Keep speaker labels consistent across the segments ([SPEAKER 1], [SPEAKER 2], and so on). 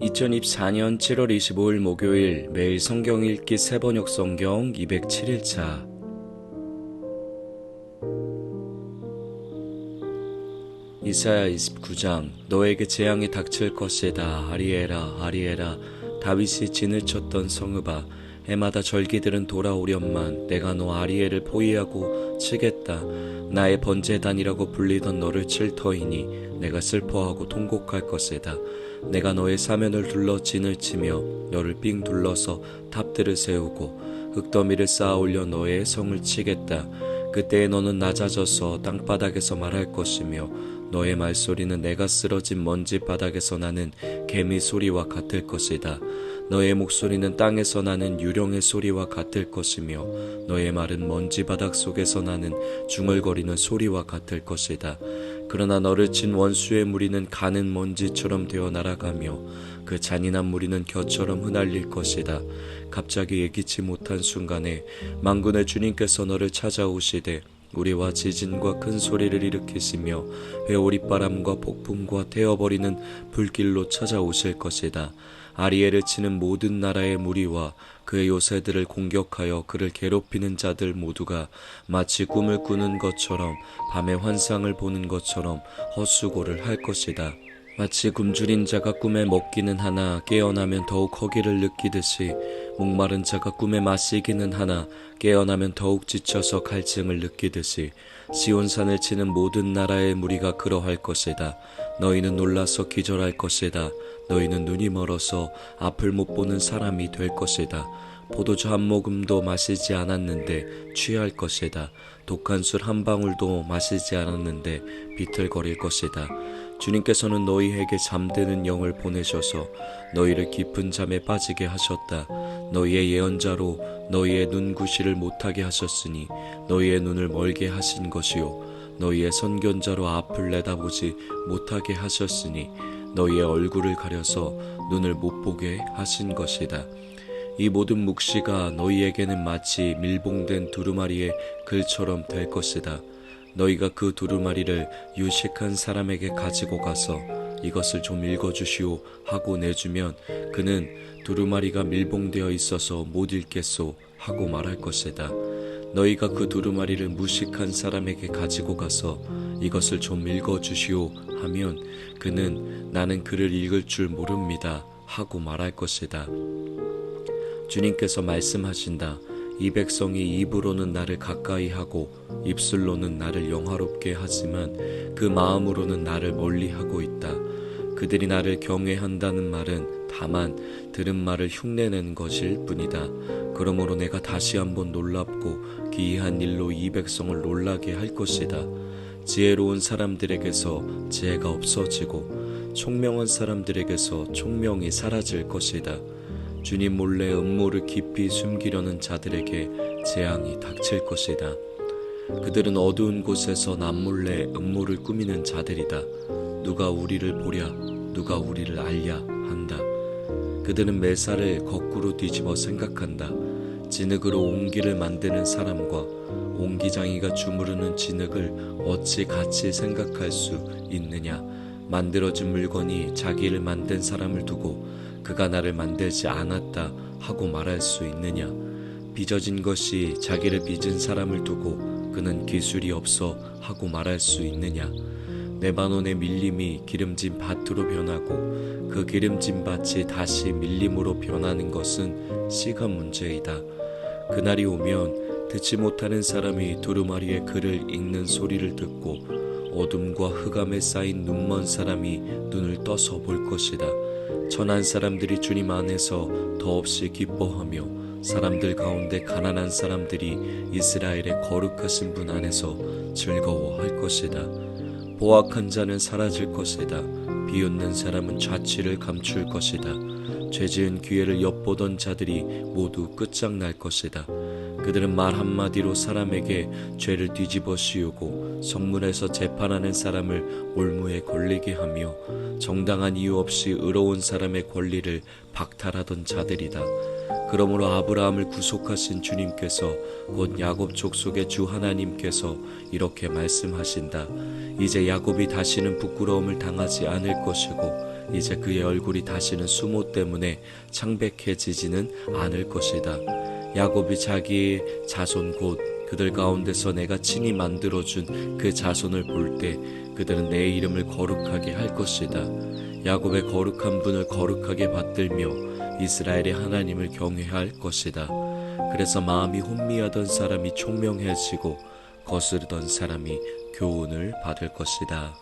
[SPEAKER 1] 2024년 7월 25일 목요일 매일 성경 읽기 세번역 성경 207일차. 이사야 29장. 너에게 재앙이 닥칠 것이다. 아리에라 아리에라. 다윗이 진을 쳤던 성읍아, 해마다 절기들은 돌아오련만 내가 너 아리엘을 포위하고 치겠다. 나의 번제단이라고 불리던 너를 칠 터이니 내가 슬퍼하고 통곡할 것이다. 내가 너의 사면을 둘러 진을 치며 너를 삥 둘러서 탑들을 세우고 흙더미를 쌓아 올려 너의 성을 치겠다. 그때에 너는 낮아져서 땅바닥에서 말할 것이며 너의 말소리는 내가 쓰러진 먼지 바닥에서 나는 개미 소리와 같을 것이다. 너의 목소리는 땅에서 나는 유령의 소리와 같을 것이며 너의 말은 먼지 바닥 속에서 나는 중얼거리는 소리와 같을 것이다. 그러나 너를 친 원수의 무리는 가는 먼지처럼 되어 날아가며 그 잔인한 무리는 겨처럼 흩날릴 것이다. 갑자기 예기치 못한 순간에 만군의 주님께서 너를 찾아오시되 우리와 지진과 큰 소리를 일으키시며 회오리바람과 폭풍과 태워버리는 불길로 찾아오실 것이다. 아리엘을 치는 모든 나라의 무리와 그의 요새들을 공격하여 그를 괴롭히는 자들 모두가 마치 꿈을 꾸는 것처럼 밤에 환상을 보는 것처럼 헛수고를 할 것이다. 마치 굶주린 자가 꿈에 먹기는 하나 깨어나면 더욱 허기를 느끼듯이 목마른 자가 꿈에 마시기는 하나 깨어나면 더욱 지쳐서 갈증을 느끼듯이 시온산을 치는 모든 나라의 무리가 그러할 것이다. 너희는 놀라서 기절할 것이다. 너희는 눈이 멀어서 앞을 못 보는 사람이 될 것이다. 포도주 한 모금도 마시지 않았는데 취할 것이다. 독한 술 한 방울도 마시지 않았는데 비틀거릴 것이다. 주님께서는 너희에게 잠드는 영을 보내셔서 너희를 깊은 잠에 빠지게 하셨다. 너희의 예언자로 너희의 눈구시를 못하게 하셨으니 너희의 눈을 멀게 하신 것이요 너희의 선견자로 앞을 내다보지 못하게 하셨으니 너희의 얼굴을 가려서 눈을 못 보게 하신 것이다. 이 모든 묵시가 너희에게는 마치 밀봉된 두루마리의 글처럼 될 것이다. 너희가 그 두루마리를 유식한 사람에게 가지고 가서 이것을 좀 읽어주시오 하고 내주면 그는 두루마리가 밀봉되어 있어서 못 읽겠소 하고 말할 것이다. 너희가 그 두루마리를 무식한 사람에게 가지고 가서 이것을 좀 읽어주시오 하면 그는 나는 글을 읽을 줄 모릅니다 하고 말할 것이다. 주님께서 말씀하신다. 이 백성이 입으로는 나를 가까이 하고 입술로는 나를 영화롭게 하지만 그 마음으로는 나를 멀리하고 있다. 그들이 나를 경외한다는 말은 다만 들은 말을 흉내내는 것일 뿐이다. 그러므로 내가 다시 한번 놀랍고 기이한 일로 이 백성을 놀라게 할 것이다. 지혜로운 사람들에게서 지혜가 없어지고 총명한 사람들에게서 총명이 사라질 것이다. 주님 몰래 음모를 깊이 숨기려는 자들에게 재앙이 닥칠 것이다. 그들은 어두운 곳에서 남몰래 음모를 꾸미는 자들이다. 누가 우리를 보랴, 누가 우리를 알랴 한다. 그들은 매사를 거꾸로 뒤집어 생각한다. 진흙으로 옹기를 만드는 사람과 옹기장이가 주무르는 진흙을 어찌 같이 생각할 수 있느냐. 만들어진 물건이 자기를 만든 사람을 두고 그가 나를 만들지 않았다 하고 말할 수 있느냐. 빚어진 것이 자기를 빚은 사람을 두고 그는 기술이 없어 하고 말할 수 있느냐. 레바논의 밀림이 기름진 밭으로 변하고 그 기름진 밭이 다시 밀림으로 변하는 것은 시간 문제이다. 그날이 오면 듣지 못하는 사람이 두루마리의 글을 읽는 소리를 듣고 어둠과 흑암에 쌓인 눈먼 사람이 눈을 떠서 볼 것이다. 천한 사람들이 주님 안에서 더없이 기뻐하며 사람들 가운데 가난한 사람들이 이스라엘의 거룩하신 분 안에서 즐거워할 것이다. 보악한 자는 사라질 것이다. 비웃는 사람은 자취를 감출 것이다. 죄지은 기회를 엿보던 자들이 모두 끝장날 것이다. 그들은 말 한마디로 사람에게 죄를 뒤집어 씌우고 성문에서 재판하는 사람을 올무에 걸리게 하며 정당한 이유 없이 의로운 사람의 권리를 박탈하던 자들이다. 그러므로 아브라함을 구속하신 주님께서 곧 야곱 족속의 주 하나님께서 이렇게 말씀하신다. 이제 야곱이 다시는 부끄러움을 당하지 않을 것이고 이제 그의 얼굴이 다시는 수모 때문에 창백해지지는 않을 것이다. 야곱이 자기의 자손 곧 그들 가운데서 내가 친히 만들어준 그 자손을 볼 때 그들은 내 이름을 거룩하게 할 것이다. 야곱의 거룩한 분을 거룩하게 받들며 이스라엘의 하나님을 경외할 것이다. 그래서 마음이 혼미하던 사람이 총명해지고 거스르던 사람이 교훈을 받을 것이다.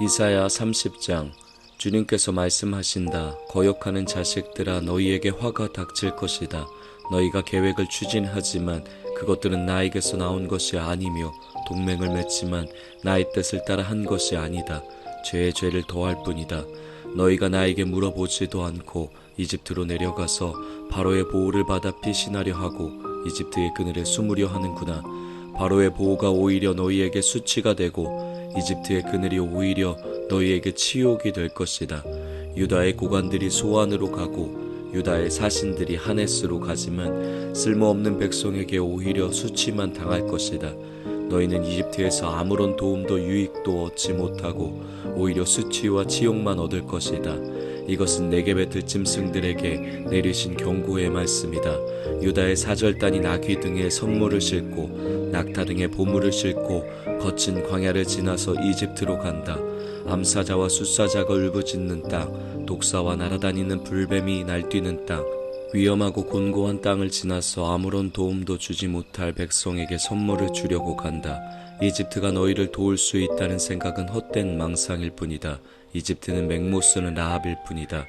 [SPEAKER 1] 이사야 30장. 주님께서 말씀하신다. 거역하는 자식들아, 너희에게 화가 닥칠 것이다. 너희가 계획을 추진하지만 그것들은 나에게서 나온 것이 아니며 동맹을 맺지만 나의 뜻을 따라 한 것이 아니다. 죄에 죄를 더할 뿐이다. 너희가 나에게 물어보지도 않고 이집트로 내려가서 바로의 보호를 받아 피신하려 하고 이집트의 그늘에 숨으려 하는구나. 바로의 보호가 오히려 너희에게 수치가 되고 이집트의 그늘이 오히려 너희에게 치욕이 될 것이다. 유다의 고관들이 소안으로 가고 유다의 사신들이 하네스로 가지만 쓸모없는 백성에게 오히려 수치만 당할 것이다. 너희는 이집트에서 아무런 도움도 유익도 얻지 못하고 오히려 수치와 치욕만 얻을 것이다. 이것은 네겝의 들짐승들에게 내리신 경고의 말씀이다. 유다의 사절단이 나귀 등에 선물을 싣고 낙타 등에 보물을 싣고 거친 광야를 지나서 이집트로 간다. 암사자와 숫사자가 울부짖는 땅, 독사와 날아다니는 불뱀이 날뛰는 땅, 위험하고 곤고한 땅을 지나서 아무런 도움도 주지 못할 백성에게 선물을 주려고 간다. 이집트가 너희를 도울 수 있다는 생각은 헛된 망상일 뿐이다. 이집트는 맹모쓰는 라합일 뿐이다.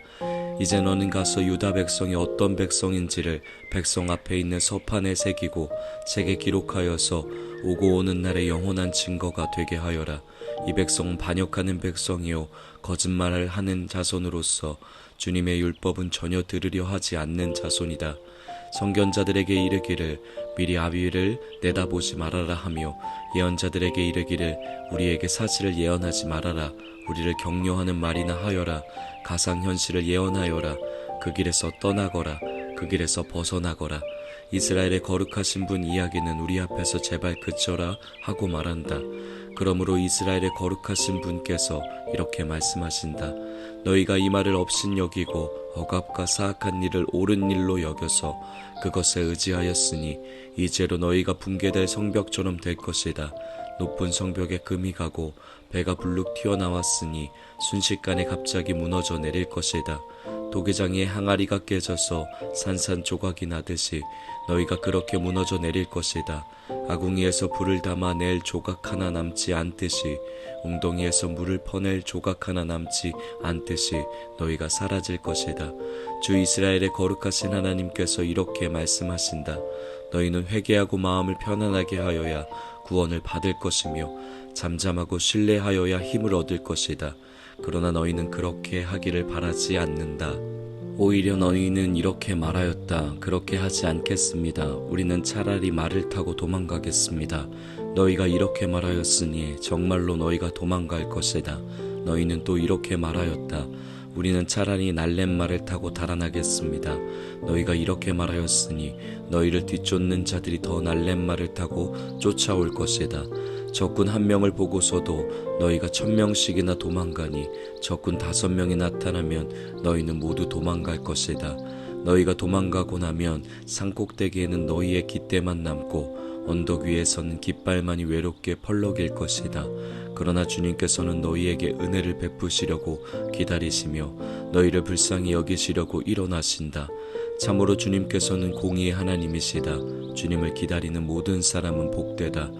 [SPEAKER 1] 이제 너는 가서 유다 백성이 어떤 백성인지를 백성 앞에 있는 서판에 새기고 책에 기록하여서 오고 오는 날의 영원한 증거가 되게 하여라. 이 백성은 반역하는 백성이요 거짓말을 하는 자손으로서 주님의 율법은 전혀 들으려 하지 않는 자손이다. 선견자들에게 이르기를 미리 아비를 내다보지 말아라 하며 예언자들에게 이르기를 우리에게 사실을 예언하지 말아라. 우리를 격려하는 말이나 하여라. 가상현실을 예언하여라. 그 길에서 떠나거라. 그 길에서 벗어나거라. 이스라엘의 거룩하신 분 이야기는 우리 앞에서 제발 그쳐라 하고 말한다. 그러므로 이스라엘의 거룩하신 분께서 이렇게 말씀하신다. 너희가 이 말을 업신여기고 억압과 사악한 일을 옳은 일로 여겨서 그것에 의지하였으니 이제로 너희가 붕괴될 성벽처럼 될 것이다. 높은 성벽에 금이 가고 배가 불룩 튀어나왔으니 순식간에 갑자기 무너져 내릴 것이다. 도계장의 항아리가 깨져서 산산조각이 나듯이 너희가 그렇게 무너져 내릴 것이다. 아궁이에서 불을 담아 낼 조각 하나 남지 않듯이 웅덩이에서 물을 퍼낼 조각 하나 남지 않듯이 너희가 사라질 것이다. 주 이스라엘의 거룩하신 하나님께서 이렇게 말씀하신다. 너희는 회개하고 마음을 편안하게 하여야 구원을 받을 것이며 잠잠하고 신뢰하여야 힘을 얻을 것이다. 그러나 너희는 그렇게 하기를 바라지 않는다. 오히려 너희는 이렇게 말하였다. 그렇게 하지 않겠습니다. 우리는 차라리 말을 타고 도망가겠습니다. 너희가 이렇게 말하였으니 정말로 너희가 도망갈 것이다. 너희는 또 이렇게 말하였다. 우리는 차라리 날렛말을 타고 달아나겠습니다. 너희가 이렇게 말하였으니 너희를 뒤쫓는 자들이 더 날렛말을 타고 쫓아올 것이다. 적군 1명을 보고서도 너희가 1000명씩이나 도망가니 적군 5명이 나타나면 너희는 모두 도망갈 것이다. 너희가 도망가고 나면 산꼭대기에는 너희의 깃대만 남고 언덕 위에서는 깃발만이 외롭게 펄럭일 것이다. 그러나 주님께서는 너희에게 은혜를 베푸시려고 기다리시며 너희를 불쌍히 여기시려고 일어나신다. 참으로 주님께서는 공의의 하나님이시다. 주님을 기다리는 모든 사람은 복되다.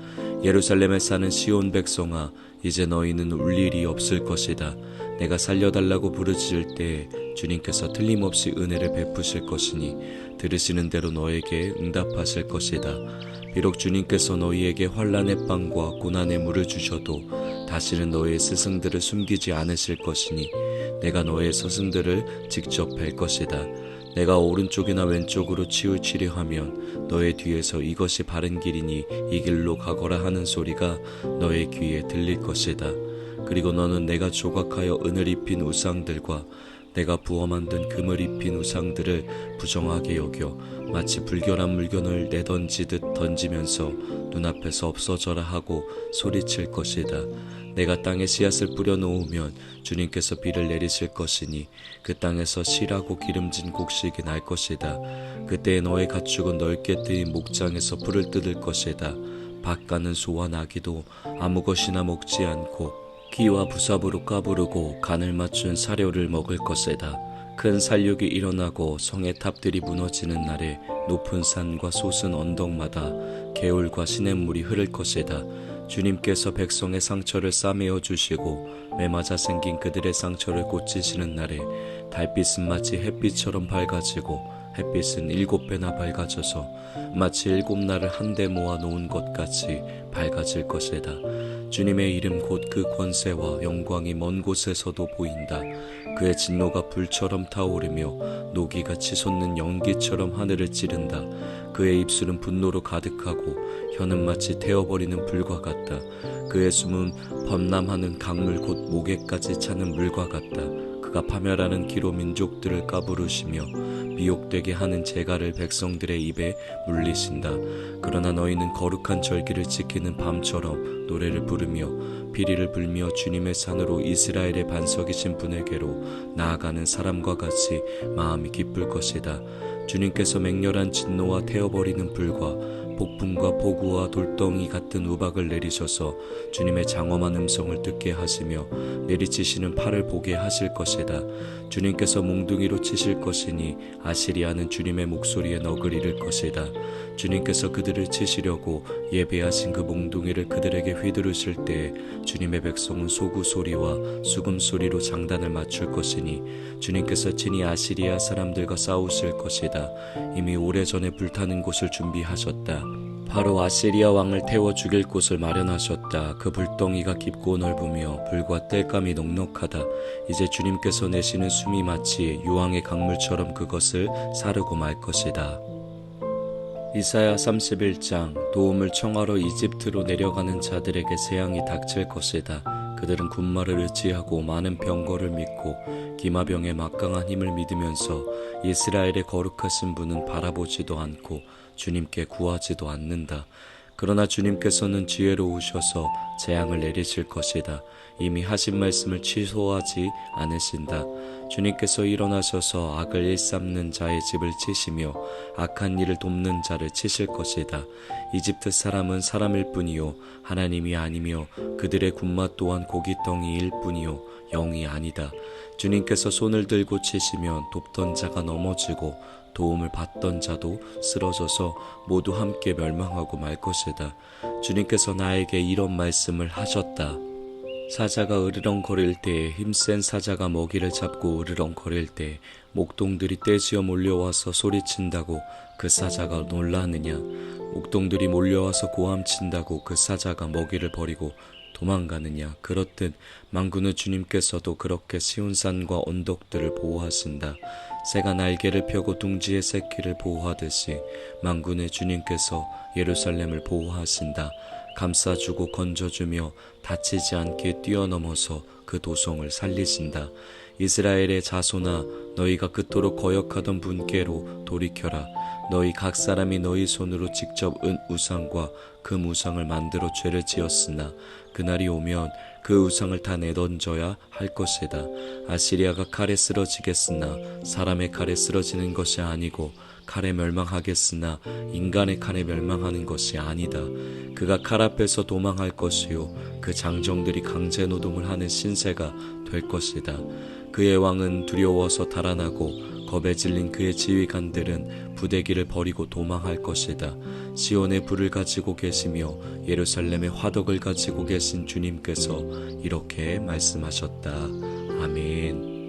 [SPEAKER 1] 예루살렘에 사는 시온 백성아, 이제 너희는 울 일이 없을 것이다. 내가 살려달라고 부르짖을 때 주님께서 틀림없이 은혜를 베푸실 것이니 들으시는 대로 너에게 응답하실 것이다. 비록 주님께서 너희에게 환난의 빵과 고난의 물을 주셔도 다시는 너의 스승들을 숨기지 않으실 것이니 내가 너의 스승들을 직접 뵐 것이다. 내가 오른쪽이나 왼쪽으로 치우치려 하면 너의 뒤에서 이것이 바른 길이니 이 길로 가거라 하는 소리가 너의 귀에 들릴 것이다. 그리고 너는 내가 조각하여 은을 입힌 우상들과 내가 부어 만든 금을 입힌 우상들을 부정하게 여겨 마치 불결한 물건을 내던지듯 던지면서 눈앞에서 없어져라 하고 소리칠 것이다. 내가 땅에 씨앗을 뿌려 놓으면 주님께서 비를 내리실 것이니 그 땅에서 실하고 기름진 곡식이 날 것이다. 그때에 너의 가축은 넓게 트인 목장에서 풀을 뜯을 것이다. 밭가는 소와 나귀도 아무 것이나 먹지 않고 기와 부삽으로 까부르고 간을 맞춘 사료를 먹을 것이다. 큰 살육이 일어나고 성의 탑들이 무너지는 날에 높은 산과 솟은 언덕마다 개울과 시냇물이 흐를 것이다. 주님께서 백성의 상처를 싸매어 주시고 매맞아 생긴 그들의 상처를 고치시는 날에 달빛은 마치 햇빛처럼 밝아지고 햇빛은 7배나 밝아져서 마치 7날을 한데 모아 놓은 것 같이 밝아질 것이다. 주님의 이름 곧 그 권세와 영광이 먼 곳에서도 보인다. 그의 진노가 불처럼 타오르며 노기가 치솟는 연기처럼 하늘을 찌른다. 그의 입술은 분노로 가득하고 혀는 마치 태워버리는 불과 같다. 그의 숨은 범람하는 강물 곧 목에까지 차는 물과 같다. 그가 파멸하는 기로 민족들을 까부르시며 미혹되게 하는 재갈을 백성들의 입에 물리신다. 그러나 너희는 거룩한 절기를 지키는 밤처럼 노래를 부르며 피리를 불며 주님의 산으로 이스라엘의 반석이신 분에게로 나아가는 사람과 같이 마음이 기쁠 것이다. 주님께서 맹렬한 진노와 태워버리는 불과 폭풍과 폭우와 돌덩이 같은 우박을 내리셔서 주님의 장엄한 음성을 듣게 하시며 내리치시는 팔을 보게 하실 것이다. 주님께서 몽둥이로 치실 것이니 아시리아는 주님의 목소리에 넋을 잃을 것이다. 주님께서 그들을 치시려고 예배하신 그 몽둥이를 그들에게 휘두르실 때에 주님의 백성은 소구 소리와 수금 소리로 장단을 맞출 것이니 주님께서 친히 아시리아 사람들과 싸우실 것이다. 이미 오래전에 불타는 곳을 준비하셨다. 바로 아시리아 왕을 태워 죽일 곳을 마련하셨다. 그 불덩이가 깊고 넓으며 불과 땔감이 넉넉하다. 이제 주님께서 내쉬는 숨이 마치 유황의 강물처럼 그것을 사르고 말 것이다. 이사야 31장. 도움을 청하러 이집트로 내려가는 자들에게 재앙이 닥칠 것이다. 그들은 군마를 의지하고 많은 병거를 믿고 기마병의 막강한 힘을 믿으면서 이스라엘의 거룩하신 분은 바라보지도 않고 주님께 구하지도 않는다. 그러나 주님께서는 지혜로우셔서 재앙을 내리실 것이다. 이미 하신 말씀을 취소하지 않으신다. 주님께서 일어나셔서 악을 일삼는 자의 집을 치시며 악한 일을 돕는 자를 치실 것이다. 이집트 사람은 사람일 뿐이요 하나님이 아니며 그들의 군마 또한 고깃덩이일 뿐이요 영이 아니다. 주님께서 손을 들고 치시면 돕던 자가 넘어지고 도움을 받던 자도 쓰러져서 모두 함께 멸망하고 말 것이다. 주님께서 나에게 이런 말씀을 하셨다. 사자가 으르렁거릴 때에 힘센 사자가 먹이를 잡고 으르렁거릴 때 목동들이 떼지어 몰려와서 소리친다고 그 사자가 놀라느냐? 목동들이 몰려와서 고함친다고 그 사자가 먹이를 버리고 도망가느냐? 그렇듯 만군의 주님께서도 그렇게 시온산과 언덕들을 보호하신다. 새가 날개를 펴고 둥지의 새끼를 보호하듯이 만군의 주님께서 예루살렘을 보호하신다. 감싸주고 건져주며 다치지 않게 뛰어넘어서 그 도성을 살리신다. 이스라엘의 자손아, 너희가 그토록 거역하던 분께로 돌이켜라. 너희 각 사람이 너희 손으로 직접 은 우상과 금 우상을 만들어 죄를 지었으나 그날이 오면 그 우상을 다 내던져야 할 것이다. 아시리아가 칼에 쓰러지겠으나 사람의 칼에 쓰러지는 것이 아니고 칼에 멸망하겠으나 인간의 칼에 멸망하는 것이 아니다. 그가 칼 앞에서 도망할 것이요 그 장정들이 강제 노동을 하는 신세가 될 것이다. 그의 왕은 두려워서 달아나고 겁에 질린 그의 지휘관들은 부대기를 버리고 도망할 것이다. 시온의 불을 가지고 계시며 예루살렘의 화덕을 가지고 계신 주님께서 이렇게 말씀하셨다. 아멘.